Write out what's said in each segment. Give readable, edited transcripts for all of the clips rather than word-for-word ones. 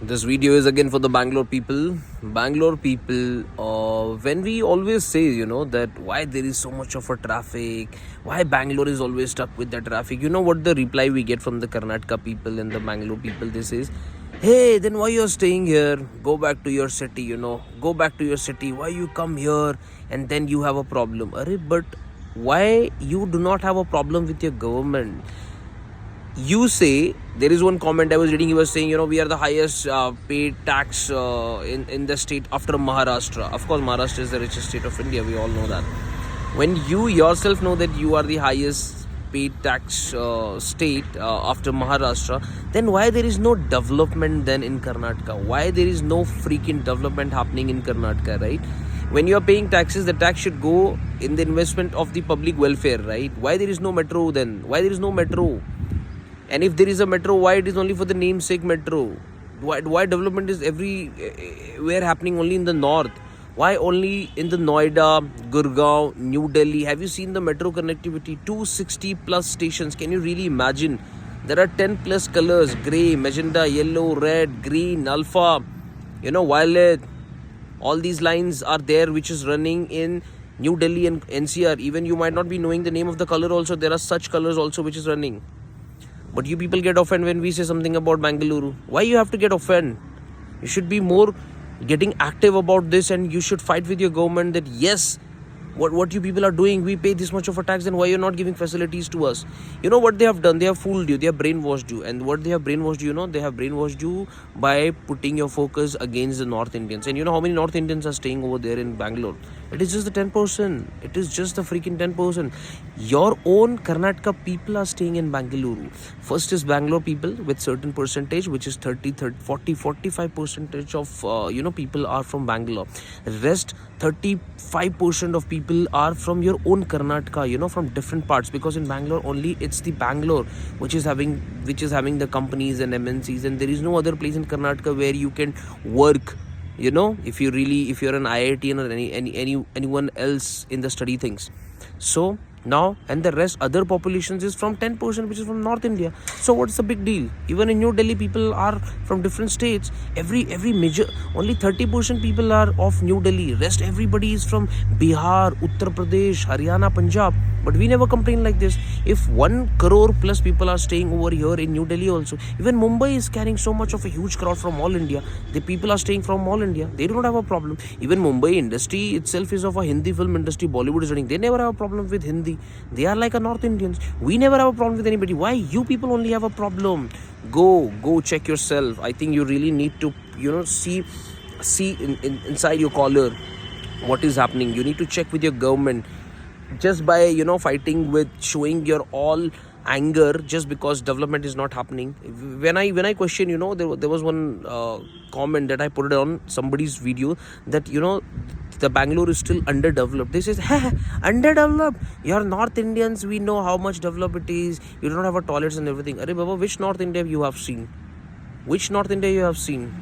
This video is again for the Bangalore people. Bangalore people, when we always say, that why there is so much of a traffic, why Bangalore is always stuck with the traffic, what the reply we get from the Karnataka people and the Bangalore people, this is, hey, then why you're staying here? Go back to your city, go back to your city. Why you come here and then you have a problem? But why you do not have a problem with your government? You say, there is one comment I was reading, he was saying, we are the highest paid tax in the state after Maharashtra. Of course, Maharashtra is the richest state of India, we all know that. When you yourself know that you are the highest paid tax state after Maharashtra, then why there is no development then in Karnataka? Why there is no freaking development happening in Karnataka, right? When you are paying taxes, the tax should go in the investment of the public welfare, right? Why there is no metro then? Why there is no metro? And if there is a metro, why it is only for the namesake metro? Why development is everywhere happening only in the north? Why only in the Noida, Gurgaon, New Delhi? Have you seen the metro connectivity? 260 plus stations. Can you really imagine? There are 10 plus colors: grey, magenta, yellow, red, green, alpha, violet. All these lines are there which is running in New Delhi and NCR. Even you might not be knowing the name of the color also. There are such colors also which is running. But you people get offended when we say something about Bangalore. Why you have to get offended? You should be more getting active about this, and you should fight with your government that yes, what you people are doing, we pay this much of a tax, and why you're not giving facilities to us? You know what they have done? They have fooled you. They have brainwashed you. And what they have brainwashed you, they have brainwashed you by putting your focus against the North Indians. And you know how many North Indians are staying over there in Bangalore? It is just the 10%. It is just the freaking 10%. Your own Karnataka people are staying in Bangalore. First is Bangalore people with certain percentage, which is 30, 40, 45 percentage of, people are from Bangalore. Rest 35% of people are from your own Karnataka, from different parts, because in Bangalore only it's the Bangalore which is having the companies and MNCs, and there is no other place in Karnataka where you can work, if you're an IIT or anyone else in the study things. So now, and the rest other populations is from 10%, which is from North India. So what's the big deal? Even in New Delhi, people are from different states. Every major, only 30% people are of New Delhi. Rest everybody is from Bihar, Uttar Pradesh, Haryana, Punjab. But we never complain like this. If 1 crore plus people are staying over here in New Delhi also, even Mumbai is carrying so much of a huge crowd from all India. The people are staying from all India. They do not have a problem. Even Mumbai industry itself is of a Hindi film industry. Bollywood is running. They never have a problem with Hindi. They are like a North Indians. We never have a problem with anybody. Why you people only have a problem? Go check yourself. I think you really need to, see inside your collar what is happening. You need to check with your government. Just by fighting with showing your all anger just because development is not happening. When I question, there was one comment that I put it on somebody's video that the Bangalore is still underdeveloped. They says, underdeveloped? You're North Indians, we know how much developed it is. You don't have a toilets and everything. Arey Baba, which North India you have seen? Which North India you have seen?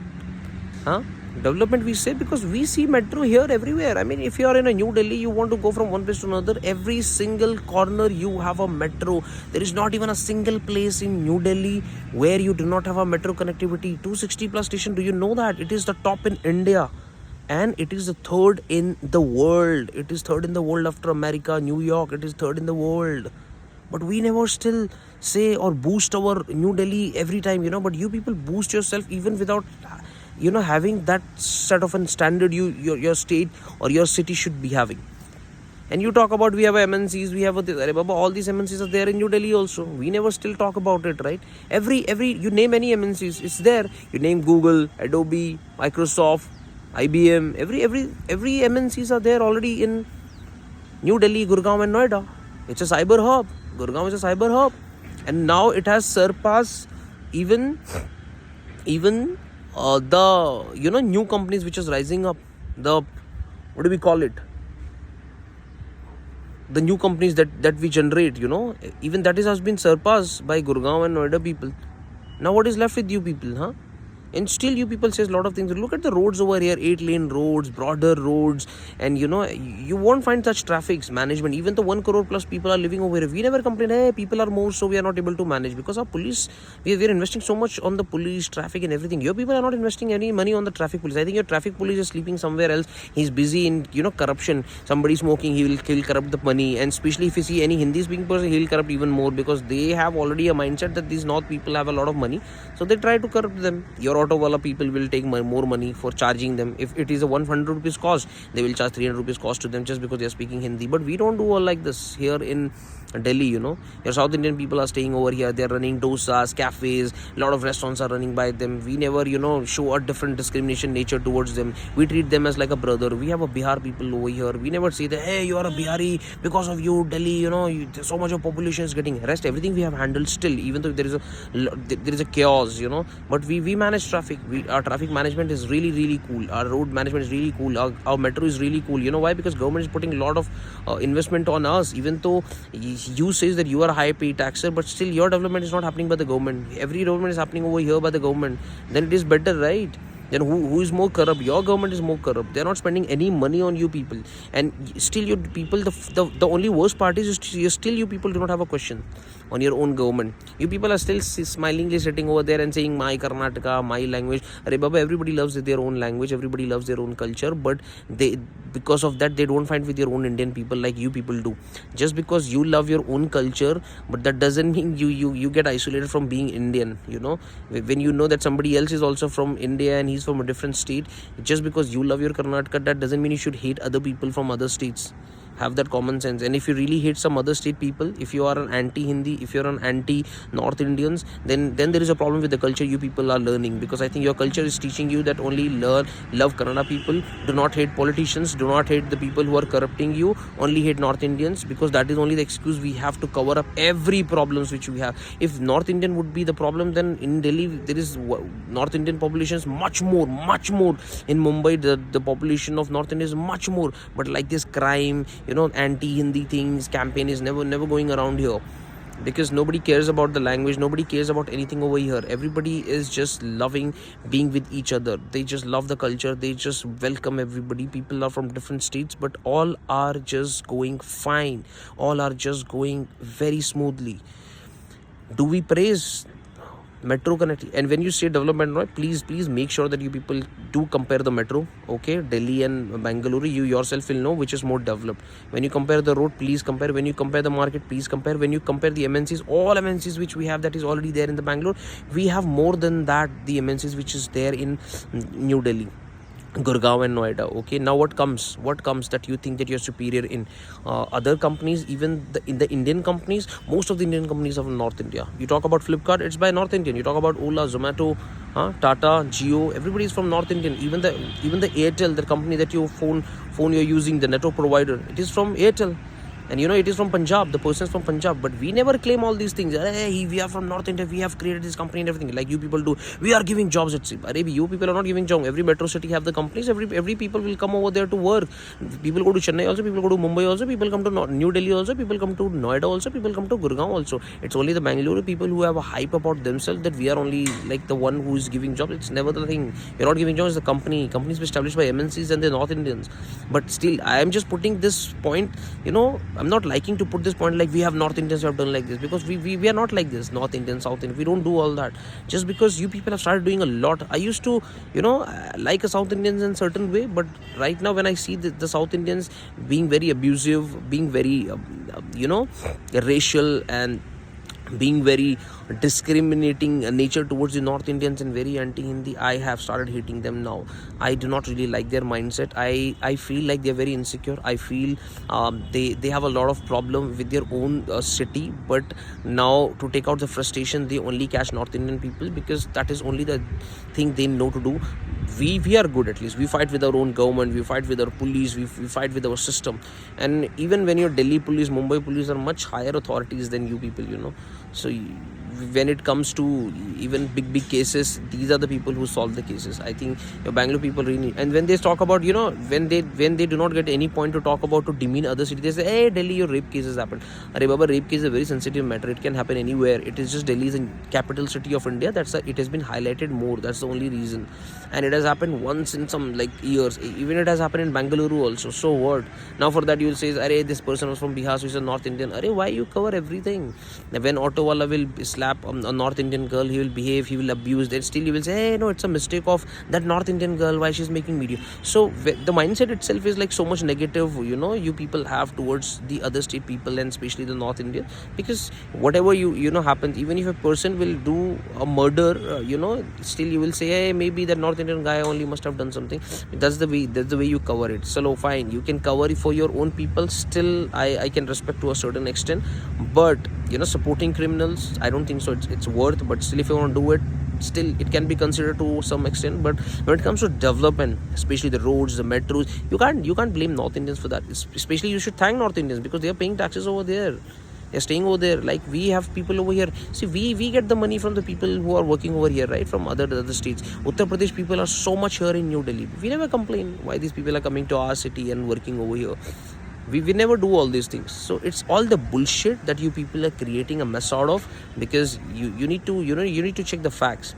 Huh? Development we say because we see metro here everywhere. I mean, if you are in a New Delhi, you want to go from one place to another, every single corner you have a metro. There is not even a single place in New Delhi where you do not have a metro connectivity. 260 plus station, do you know that? It is the top in India. And it is the third in the world. It is third in the world after America, New York. It is third in the world. But we never still say or boost our New Delhi every time, But you people boost yourself even without having that set of a standard your state or your city should be having. And you talk about we have MNCs, we have all these MNCs are there in New Delhi also. We never still talk about it, right? Every you name any MNCs, it's there. You name Google, Adobe, Microsoft, IBM, every MNCs are there already in New Delhi, Gurgaon and Noida. It's a cyber hub. Gurgaon is a cyber hub. And now it has surpassed even the new companies which is rising up, the what do we call it, the new companies that we generate, even that has been surpassed by Gurgaon and Noida people. Now what is left with you people, huh? And still you people says a lot of things. Look at the roads over here, 8-lane roads, broader roads, and you won't find such traffic management. Even the 1 crore plus people are living over here, we never complain, hey, people are more, so we are not able to manage, because our police, we are investing so much on the police, traffic and everything. Your people are not investing any money on the traffic police. I think your traffic police is sleeping somewhere else. He's busy in corruption. Somebody smoking, he'll corrupt the money. And especially if you see any Hindi speaking person, he'll corrupt even more, because they have already a mindset that these north people have a lot of money, so they try to corrupt them. Your auto wala people will take more money for charging them. If it is a 100 rupees cost, they will charge 300 rupees cost to them just because they are speaking Hindi. But we don't do all like this here in Delhi. Your South Indian people are staying over here. They are running dosas, cafes, a lot of restaurants are running by them. We never show a different discrimination nature towards them. We treat them as like a brother. We have a Bihar people over here. We never say that, hey, you are a Bihari, because of you Delhi, so much of population is getting harassed. Everything we have handled still, even though there is a chaos, but we manage traffic. Our traffic management is really, really cool. Our road management is really cool. Our metro is really cool. Why? Because government is putting a lot of investment on us. Even though you says that you are a high pay taxer, but still your development is not happening by the government. Every development is happening over here by the government. Then it is better, right? Then who is more corrupt? Your government is more corrupt. They are not spending any money on you people, and still you people, the only worst part is still you people do not have a question on your own government. You people are still smilingly sitting over there and saying my Karnataka, my language. Arey Baba, everybody loves their own language, everybody loves their own culture, but because of that they don't fight with your own Indian people like you people do. Just because you love your own culture, but that doesn't mean you get isolated from being Indian. When you know that somebody else is also from India and he's from a different state, just because you love your Karnataka, that doesn't mean you should hate other people from other states. Have that common sense. And if you really hate some other state people, if you are an anti-Hindi, if you're an anti-North Indians, then there is a problem with the culture you people are learning. Because I think your culture is teaching you that only love Kannada people, do not hate politicians, do not hate the people who are corrupting you, only hate North Indians, because that is only the excuse we have to cover up every problems which we have. If North Indian would be the problem, then in Delhi there is North Indian populations much more. In Mumbai the population of North India is much more. But like this crime, anti-Hindi things campaign is never going around here, because nobody cares about the language, nobody cares about anything over here. Everybody is just loving being with each other. They just love the culture, they just welcome everybody. People are from different states, but all are just going fine, all are just going very smoothly. Do we praise metro connectivity? And when you say development, right, please make sure that you people do compare the metro. Okay, Delhi and Bangalore, you yourself will know which is more developed. When you compare the road, please compare. When you compare the market, please compare. When you compare the MNCs, all MNCs which we have, that is already there in the Bangalore, we have more than that, the MNCs which is there in New Delhi, Gurgaon and Noida. Okay, now what comes that you think that you're superior in other companies? Even in the Indian companies, most of the Indian companies are from North India. You talk about Flipkart, it's by North Indian. You talk about Ola, Zomato, Tata, Jio, everybody is from North Indian. Even the Airtel, the company that your phone you're using, the network provider, it is from Airtel. And it is from Punjab, the person is from Punjab. But we never claim all these things. Hey, we are from North India, we have created this company and everything, like you people do. We are giving jobs at SIP. You people are not giving jobs. Every metro city have the companies. Every people will come over there to work. People go to Chennai also, people go to Mumbai also, people come to New Delhi also, people come to Noida also, people come to Gurgaon also. It's only the Bangalore people who have a hype about themselves that we are only like the one who is giving jobs. It's never the thing. We're not giving jobs. The companies established by MNCs and the North Indians. But still, I am just putting this point, I'm not liking to put this point like we have North Indians who have done like this, because we are not like this. North Indian, South Indian, we don't do all that. Just because you people have started doing a lot. I used to like a South Indians in a certain way, but right now when I see the South Indians being very abusive, being very racial, and being very discriminating nature towards the North Indians and very anti-Hindi, I have started hating them now. I do not really like their mindset. I feel like they're very insecure. I feel they have a lot of problem with their own city, but now to take out the frustration, they only catch North Indian people, because that is only the thing they know to do. We are good, at least we fight with our own government, we fight with our police, we fight with our system. And even when your Delhi police, Mumbai police are much higher authorities than you people, so when it comes to even big cases, these are the people who solve the cases. I think your Bangalore people really, and when they talk about, when they do not get any point to talk about to demean other cities, they say, hey, Delhi, your rape cases happened. Arey baba, rape case is a very sensitive matter. It can happen anywhere. It is just Delhi is a capital city of India. It has been highlighted more. That's the only reason. And it has happened once in some like years. Even it has happened in Bangalore also. So what? Now for that you will say, Arey, this person was from Bihar, so he's a North Indian. Arey, why you cover everything? When auto wala will slap a North Indian girl, he will behave, he will abuse. Then still you will say, hey, no, it's a mistake of that North Indian girl. Why she's making video? So the mindset itself is like so much negative. You people have towards the other state people and especially the North Indian, because whatever happens, even if a person will do a murder, still you will say, hey, maybe that North Indian guy only must have done something. That's the way you cover it. So fine, you can cover it for your own people. Still, I can respect to a certain extent, but supporting criminals, I don't think so it's worth. But still, if you want to do it, still it can be considered to some extent. But when it comes to development, especially the roads, the metros, you can't blame North Indians for that. Especially you should thank North Indians, because they are paying taxes over there. They're staying over there. Like we have people over here. See, we get the money from the people who are working over here, right? From other states. Uttar Pradesh people are so much here in New Delhi. We never complain why these people are coming to our city and working over here. We never do all these things. So it's all the bullshit that you people are creating a mess out of, because you need to check the facts.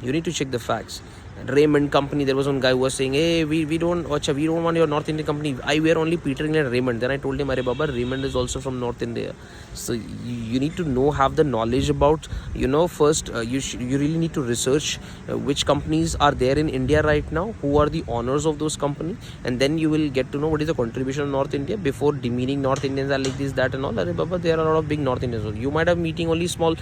You need to check the facts. Raymond company, there was one guy who was saying, hey, we don't want your North Indian company. We are only petering at Raymond. Then I told him, Arey baba, Raymond is also from North India. So you need to have the knowledge about, first you really need to research which companies are there in India right now, who are the owners of those companies, and then you will get to know what is the contribution of North India before demeaning North Indians are like this, that and all. Arey baba, there are a lot of big North Indians. You might have meeting only small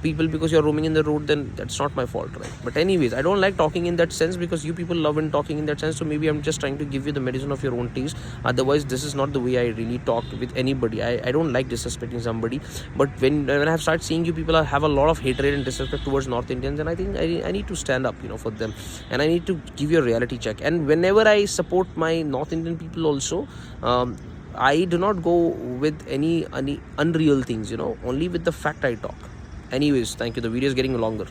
people because you're roaming in the road, then that's not my fault, right? But anyways, I don't like talking in that sense, because you people love in talking in that sense. So maybe I'm just trying to give you the medicine of your own taste. Otherwise, this is not the way I really talk with anybody. I don't like disrespecting somebody. But when I have started seeing you people have a lot of hatred and disrespect towards North Indians, and I think I need to stand up, for them, and I need to give you a reality check. And whenever I support my North Indian people also, I do not go with any unreal things, only with the fact I talk. Anyways, thank you. The video is getting longer.